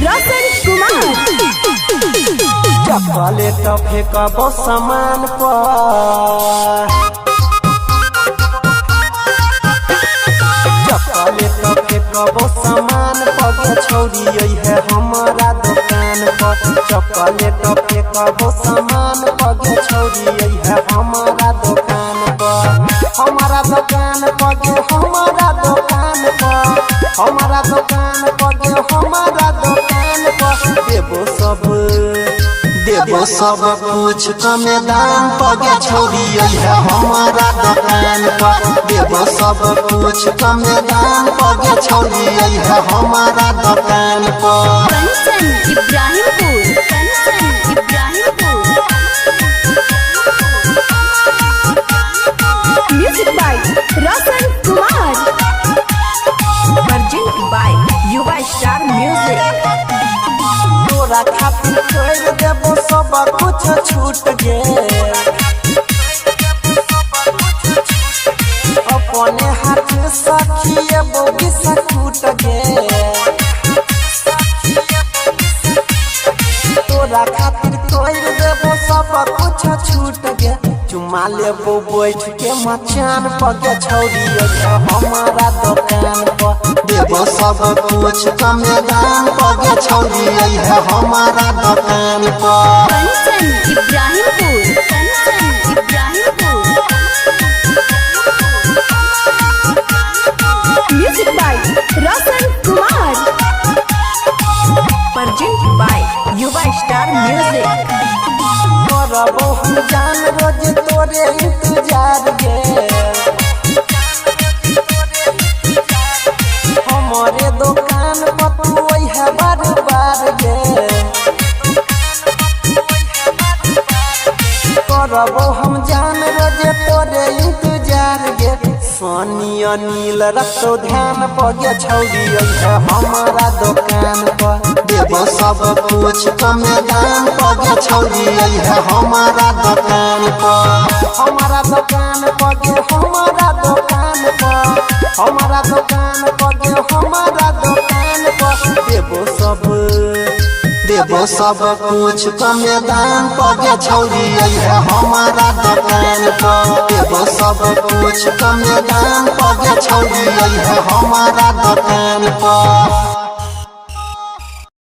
Roshan Kumar. Chocolate फेंकबो सामान पर, chocolate फेंकबो सामान पर, छौरी है हमारा दुकान पर। चॉकलेट फेंकबो सामान पर, छौरी है हमारा दुकान पर। हमारा दुकान पर, हमारा दुकान पर, हमारा दुकान पर, हमारा दुकान पर। देबो सब कुछ कम दाम पर, छौरी है हमारा दुकान पर। देबो सब कुछ कम दाम पर, छौरी है हमारा दुकान पर। Kanchan Ibrahimpur, Kanchan Ibrahimpur. Music by Roshan Kumar. Present by Yuva Star Music. तोरा खातिर कर देबो सब कुछ छूट गे, अपने हाथ सखिए बोगी सकूट गे। तोरा खातिर कर देबो सब कुछ छूट गे, चुमा लेबो बैठ के मचान पर, छौरी है हमारा दुकान पर। देबो सब कुछ कम दाम पर, छौरी है हमारा दुकान पर। Kanchan Ibrahimpur, Kanchan Ibrahimpur. Music by Roshan Kumar. Present by Yuva Star Music. करबो हम जान रोज तोरे इंतजार गे, हमारे दुकान पर तू है बार बार गे। करबो हम जान रोज तोरे इंतजार गे, सोनी अनिल रखो ध्यान पर, छौरी है हमारा दुकान पर। देबो सब कुछ कम दाम पर, छौरी है हमारा दुकान पर। हमारा दुकान पर, हमारा दुकान पर, हमारा दुकान पर, हमारा दुकान पर। देबो सब कुछ कम दाम पर, छौरी है हमारा दुकान पर। देबो सब कुछ कम दाम पर, छौरी है हमारा दुकान पर।